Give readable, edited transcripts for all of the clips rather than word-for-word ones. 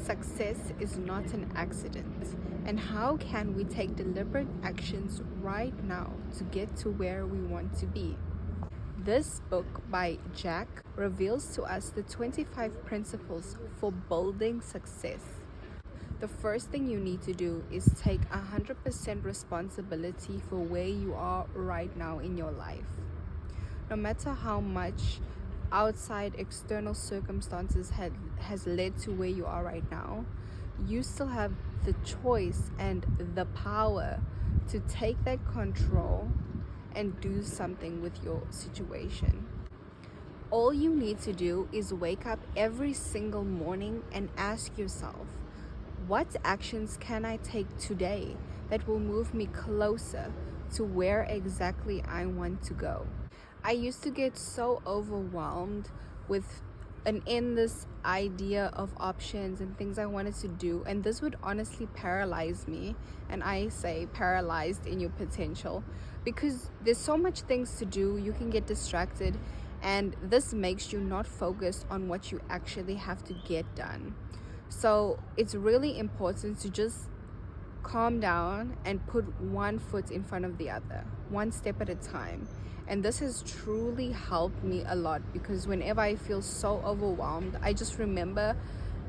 success is not an accident, and how can we take deliberate actions right now to get to where we want to be. This book by Jack reveals to us the 25 principles for building success. The first thing you need to do is take 100% responsibility for where you are right now in your life. No matter how much outside external circumstances has led to where you are right now, you still have the choice and the power to take that control and do something with your situation. All you need to do is wake up every single morning and ask yourself, what actions can I take today that will move me closer to where exactly I want to go? I used to get so overwhelmed with an endless idea of options and things I wanted to do, and this would honestly paralyze me. And I say paralyzed in your potential, because there's so much things to do, you can get distracted, and this makes you not focus on what you actually have to get done. So it's really important to just calm down and put one foot in front of the other, one step at a time. And this has truly helped me a lot, because whenever I feel so overwhelmed, I just remember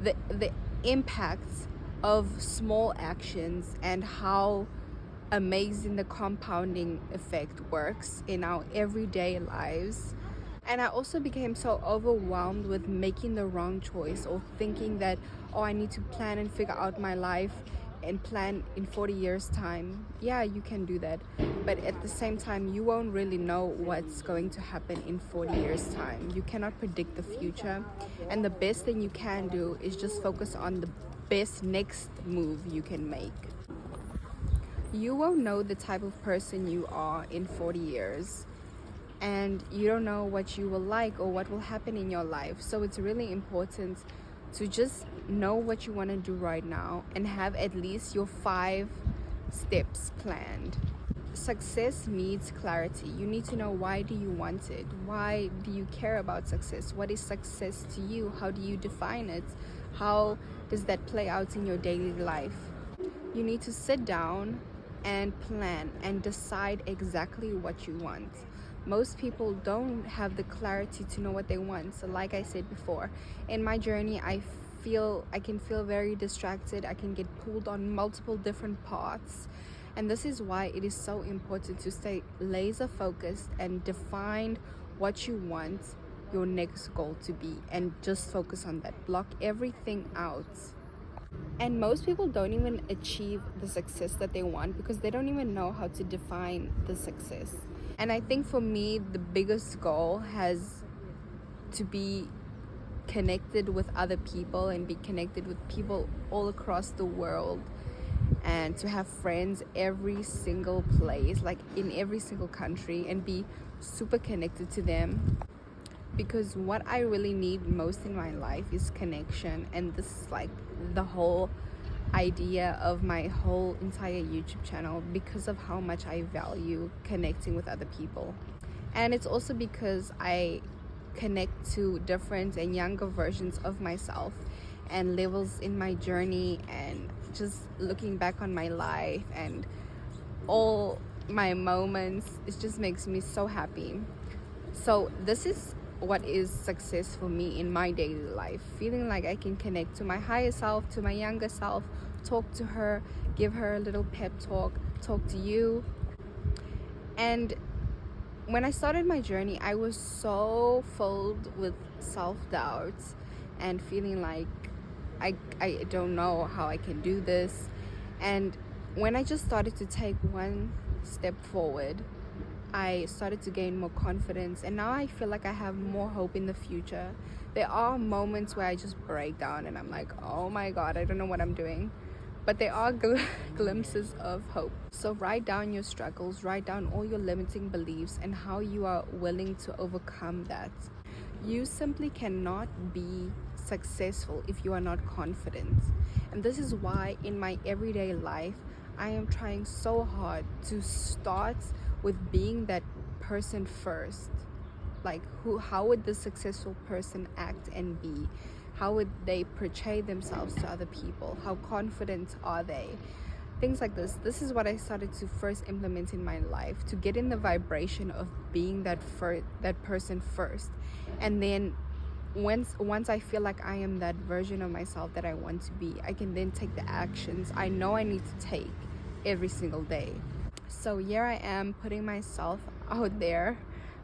the impacts of small actions and how amazing the compounding effect works in our everyday lives. And I also became so overwhelmed with making the wrong choice, or thinking that, oh, I need to plan and figure out my life and plan in 40 years time. Yeah, you can do that, but at the same time you won't really know what's going to happen in 40 years time. You cannot predict the future, and the best thing you can do is just focus on the best next move you can make. You won't know the type of person you are in 40 years, and you don't know what you will like or what will happen in your life. So it's really important to just know what you want to do right now and have at least your 5 steps planned. Success needs clarity. You need to know, why do you want it? Why do you care about success? What is success to you? How do you define it? How does that play out in your daily life? You need to sit down and plan and decide exactly what you want. Most people don't have the clarity to know what they want. So like I said before, in my journey, I can feel very distracted. I can get pulled on multiple different paths. And this is why it is so important to stay laser focused and define what you want your next goal to be, and just focus on that. Block everything out. And most people don't even achieve the success that they want because they don't even know how to define the success. And I think for me, the biggest goal has to be connected with other people and be connected with people all across the world, and to have friends every single place, like in every single country, and be super connected to them. Because what I really need most in my life is connection, and this is like the whole idea of my whole entire YouTube channel, because of how much I value connecting with other people. And it's also because I connect to different and younger versions of myself and levels in my journey, and just looking back on my life and all my moments, it just makes me so happy. So this is what is success for me in my daily life, feeling like I can connect to my higher self, to my younger self, talk to her, give her a little pep talk to you. And when I started my journey, I was so filled with self-doubt and feeling like I don't know how I can do this. And when I just started to take one step forward, I started to gain more confidence, and now I feel like I have more hope in the future. There are moments where I just break down and I'm like, oh my God, I don't know what I'm doing. But there are glimpses of hope. So write down your struggles, write down all your limiting beliefs and how you are willing to overcome that. You simply cannot be successful if you are not confident. And this is why in my everyday life, I am trying so hard to start with being that person first. Like how would the successful person act and be? How would they portray themselves to other people? How confident are they? Things like this. This is what I started to first implement in my life, to get in the vibration of being that person first. And then once I feel like I am that version of myself that I want to be, I can then take the actions I know I need to take every single day. So here I am, putting myself out there.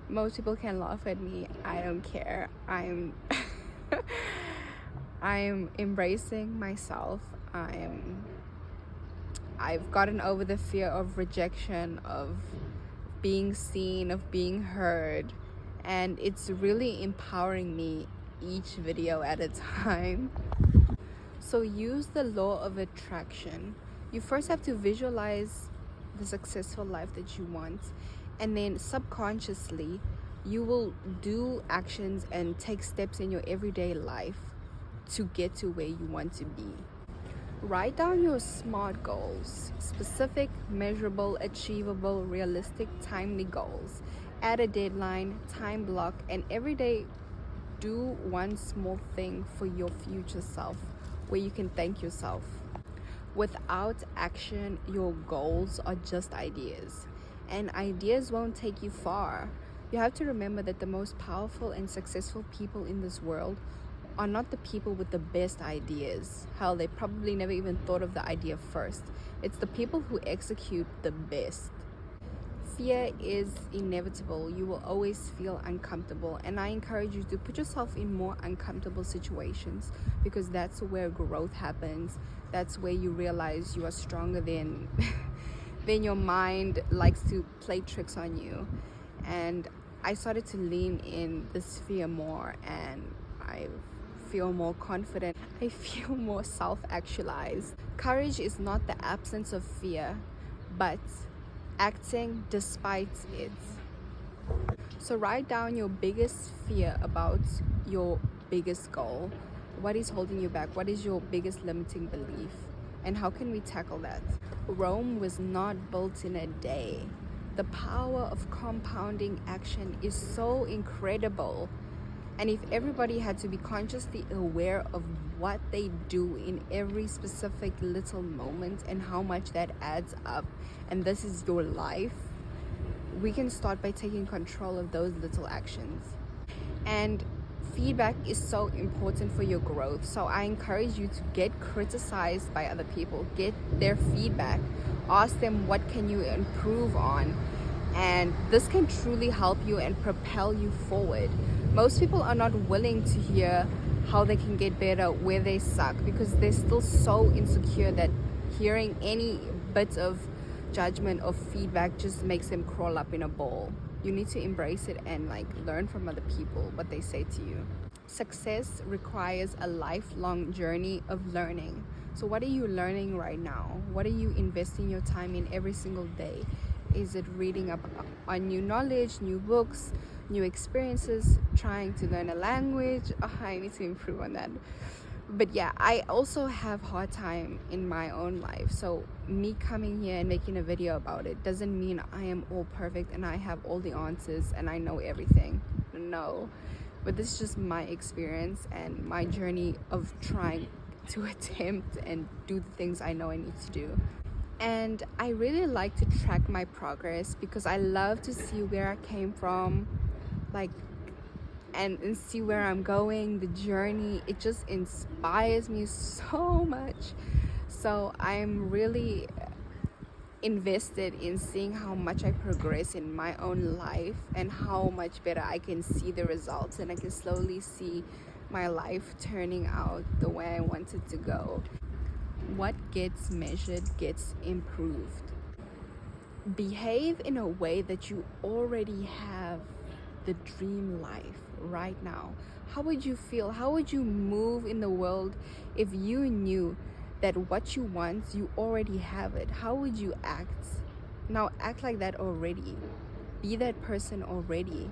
Most people can laugh at me. I don't care. I'm embracing myself. I've gotten over the fear of rejection, of being seen, of being heard, and it's really empowering me each video at a time. So use the law of attraction. You first have to visualize the successful life that you want, and then subconsciously you will do actions and take steps in your everyday life to get to where you want to be. Write down your SMART goals: specific, measurable, achievable, realistic, timely goals. Add a deadline, time block, and every day do one small thing for your future self where you can thank yourself. Without action, your goals are just ideas, and ideas won't take you far. You have to remember that the most powerful and successful people in this world are not the people with the best ideas. Hell, they probably never even thought of the idea first. It's the people who execute the best. Fear is inevitable. You will always feel uncomfortable, and I encourage you to put yourself in more uncomfortable situations, because that's where growth happens. That's where you realize you are stronger than your mind likes to play tricks on you. And I started to lean in this fear more, and I feel more confident. I feel more self-actualized. Courage is not the absence of fear, but acting despite it. So write down your biggest fear about your biggest goal. What is holding you back? What is your biggest limiting belief? And how can we tackle that? Rome was not built in a day. The power of compounding action is so incredible. And if everybody had to be consciously aware of what they do in every specific little moment and how much that adds up, and this is your life, we can start by taking control of those little actions. And feedback is so important for your growth. So I encourage you to get criticized by other people. Get their feedback. Ask them, what can you improve on? And this can truly help you and propel you forward. Most people are not willing to hear how they can get better, where they suck, because they're still so insecure that hearing any bit of judgment or feedback just makes them crawl up in a ball. You need to embrace it and learn from other people what they say to you. Success requires a lifelong journey of learning. So what are you learning right now? What are you investing your time in every single day? Is it reading up on new knowledge, new books, new experiences, trying to learn a language? I need to improve on that. But yeah, I also have hard time in my own life. So me coming here and making a video about it doesn't mean I am all perfect and I have all the answers and I know everything. No. But this is just my experience and my journey of trying to attempt and do the things I know I need to do. And I really like to track my progress because I love to see where I came from, and see where I'm going, the journey. It just inspires me so much. So I'm really invested in seeing how much I progress in my own life and how much better I can see the results, and I can slowly see my life turning out the way I want it to go. What gets measured gets improved. Behave in a way that you already have the dream life right now. How would you feel? How would you move in the world if you knew that what you want, you already have it? How would you act? Now act like that already. Be that person already.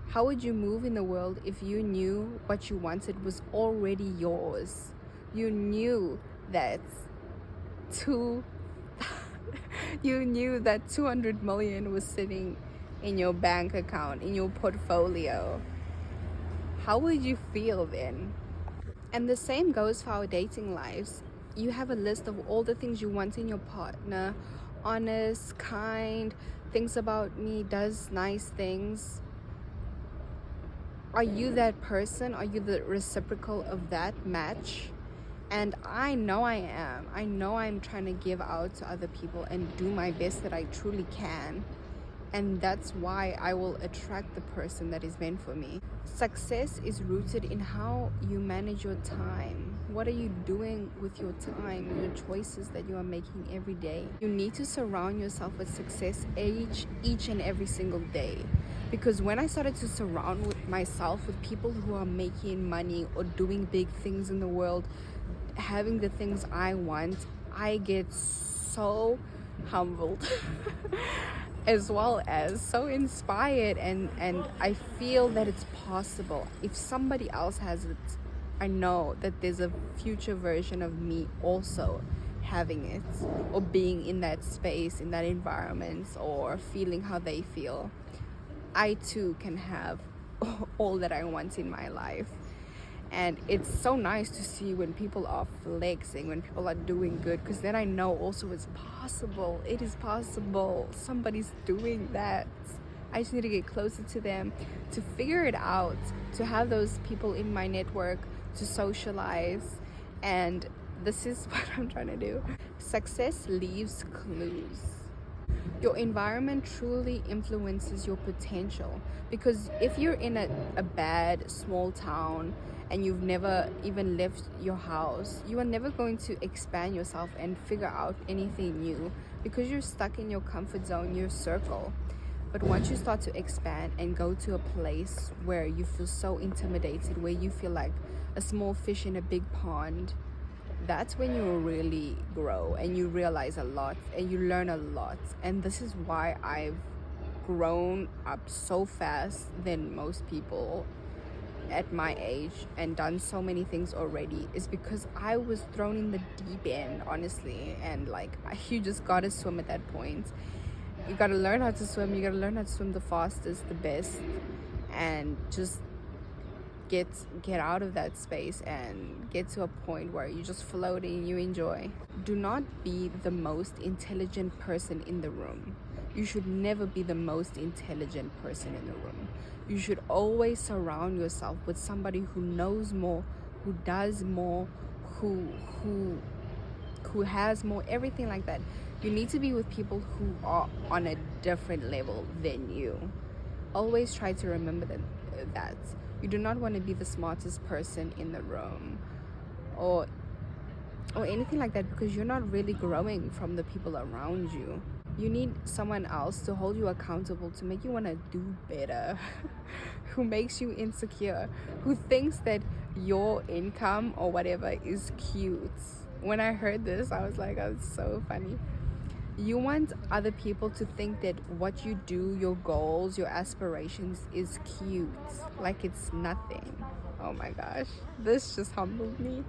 How would you move in the world if you knew what you wanted was already yours? You knew that you knew that 200 million was sitting in your bank account, in your portfolio. How would you feel then? And the same goes for our dating lives. You have a list of all the things you want in your partner: honest, kind, thinks about me, does nice things. Are you that person? Are you the reciprocal of that match? And I know I am. I know I'm trying to give out to other people and do my best that I truly can. And that's why I will attract the person that is meant for me. Success is rooted in how you manage your time. What are you doing with your time, your choices that you are making every day? You need to surround yourself with success each and every single day. Because when I started to surround myself with people who are making money or doing big things in the world, having the things I want, I get so humbled as well as so inspired, and I feel that it's possible. If somebody else has it, I know that there's a future version of me also having it, or being in that space, in that environment, or feeling how they feel. I too can have all that I want in my life. And it's so nice to see when people are flexing, when people are doing good, because then I know also it's possible. It is possible. Somebody's doing that. I just need to get closer to them, to figure it out, to have those people in my network, to socialize. And this is what I'm trying to do. Success leaves clues. Your environment truly influences your potential, because if you're in a bad small town and you've never even left your house, you are never going to expand yourself and figure out anything new, because you're stuck in your comfort zone, your circle. But once you start to expand and go to a place where you feel so intimidated, where you feel like a small fish in a big pond, that's when you really grow and you realize a lot and you learn a lot. And this is why I've grown up so fast than most people at my age and done so many things already, is because I was thrown in the deep end, honestly. And like, you just gotta swim at that point. You gotta learn how to swim. You gotta learn how to swim the fastest, the best, and just get out of that space and get to a point where you just floating, you enjoy. Do not be the most intelligent person in the room. You should never be the most intelligent person in the room. You should always surround yourself with somebody who knows more, who does more, who has more, everything like that. You need to be with people who are on a different level than you. Always try to remember that. You do not want to be the smartest person in the room or anything like that, because you're not really growing from the people around you. You need someone else to hold you accountable, to make you want to do better, who makes you insecure, who thinks that your income or whatever is cute. When I heard this, I was like, oh, it's so funny. You want other people to think that what you do, your goals, your aspirations is cute, like it's nothing. Oh my gosh, this just humbled me.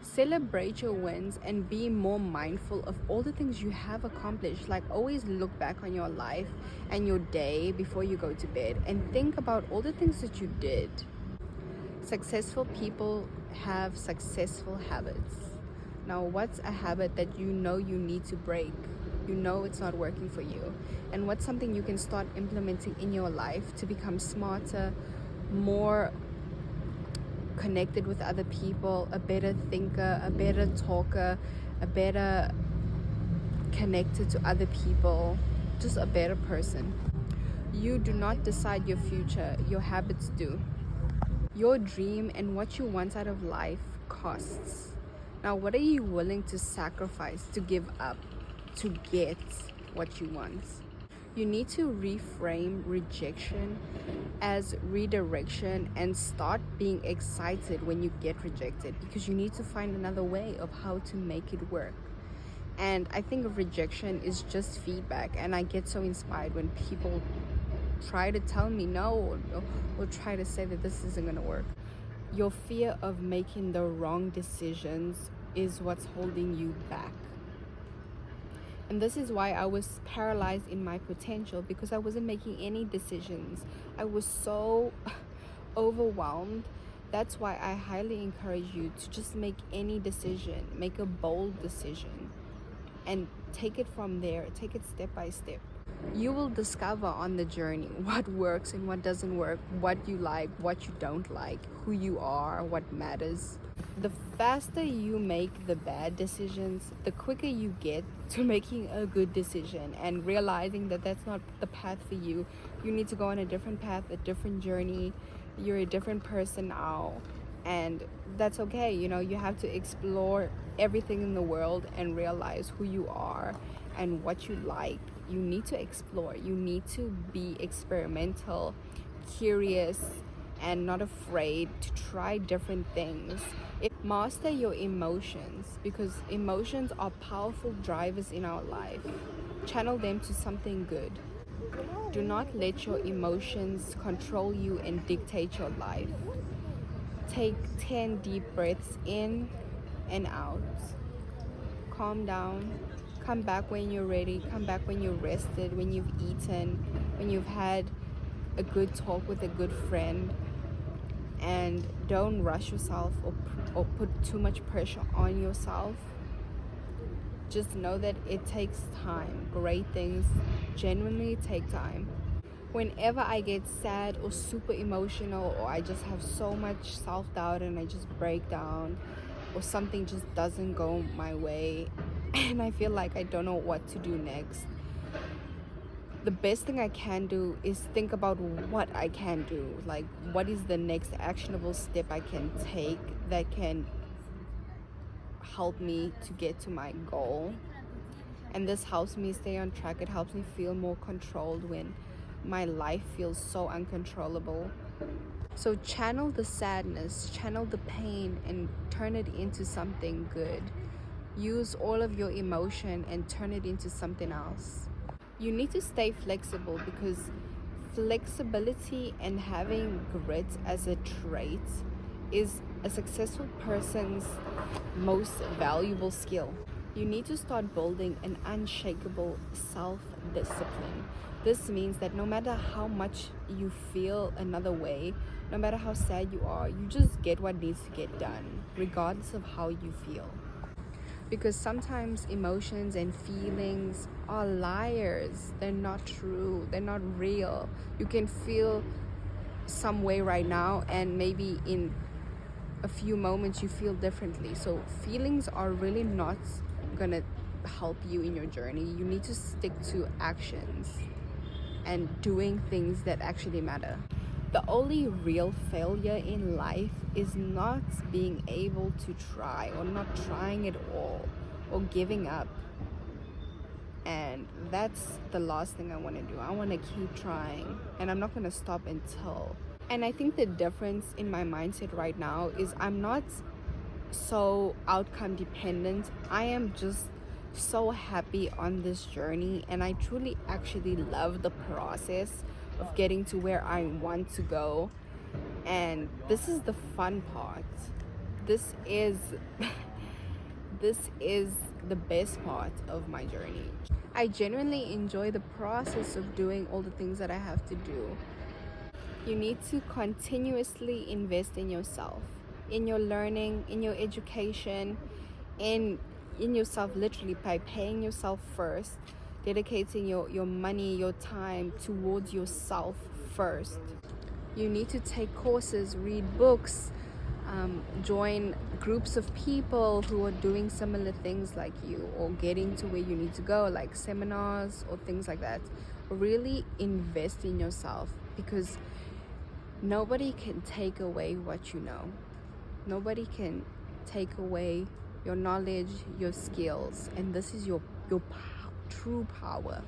Celebrate your wins and be more mindful of all the things you have accomplished. Like, always look back on your life and your day before you go to bed and think about all the things that you did. Successful people have successful habits. Now, what's a habit that you know you need to break? You know it's not working for you, and what's something you can start implementing in your life to become smarter, more connected with other people, a better thinker, a better talker, a better connected to other people, just a better person. You do not decide your future, your habits do. Your dream and what you want out of life costs. Now, what are you willing to sacrifice, to give up, to get what you want? You need to reframe rejection as redirection and start being excited when you get rejected, because you need to find another way of how to make it work. And I think rejection is just feedback, and I get so inspired when people try to tell me no, or try to say that this isn't gonna work. Your fear of making the wrong decisions is what's holding you back. And this is why I was paralyzed in my potential, because I wasn't making any decisions. I was so overwhelmed That's why I highly encourage you to just make any decision, make a bold decision, and take it from there. Take it step by step. You will discover on the journey what works and what doesn't work, what you like, what you don't like, who you are, what matters. The faster you make the bad decisions, the quicker you get to making a good decision and realizing that that's not the path for you. You need to go on a different path, a different journey. You're a different person now, and that's okay. You know, you have to explore everything in the world and realize who you are and what you like. You need to explore. You need to be experimental, curious, and not afraid to try different things. Master your emotions, because emotions are powerful drivers in our life. Channel them to something good. Do not let your emotions control you and dictate your life. Take 10 deep breaths in and out. Calm down. Come back when you're ready. Come back when you're rested, when you've eaten, when you've had a good talk with a good friend. And don't rush yourself or put too much pressure on yourself. Just know that it takes time. Great things genuinely take time. Whenever I get sad or super emotional, or I just have so much self-doubt and I just break down, or something just doesn't go my way and I feel like I don't know what to do next, the best thing I can do is think about what I can do. Like, what is the next actionable step I can take that can help me to get to my goal? And this helps me stay on track. It helps me feel more controlled when my life feels so uncontrollable. So channel the sadness, channel the pain, and turn it into something good. Use all of your emotion and turn it into something else. You need to stay flexible, because flexibility and having grit as a trait is a successful person's most valuable skill. You need to start building an unshakable self-discipline. This means that no matter how much you feel another way, no matter how sad you are, you just get what needs to get done, regardless of how you feel. Because sometimes emotions and feelings are liars. They're not true. They're not real. You can feel some way right now, and maybe in a few moments you feel differently. So feelings are really not gonna help you in your journey. You need to stick to actions and doing things that actually matter. The only real failure in life is not being able to try, or not trying at all, or giving up. And that's the last thing I want to do. I want to keep trying, and I'm not going to stop until. And I think the difference in my mindset right now is I'm not so outcome dependent. I am just so happy on this journey, and I truly actually love the process of getting to where I want to go. And this is the fun part. This is the best part of my journey. I genuinely enjoy the process of doing all the things that I have to do. You need to continuously invest in yourself, in your learning, in your education, in yourself, literally by paying yourself first, dedicating your money, your time towards yourself first. You need to take courses, read books, join groups of people who are doing similar things like you, or getting to where you need to go, like seminars or things like that. Really invest in yourself, because nobody can take away what you know. Nobody can take away your knowledge, your skills, and this is your true power.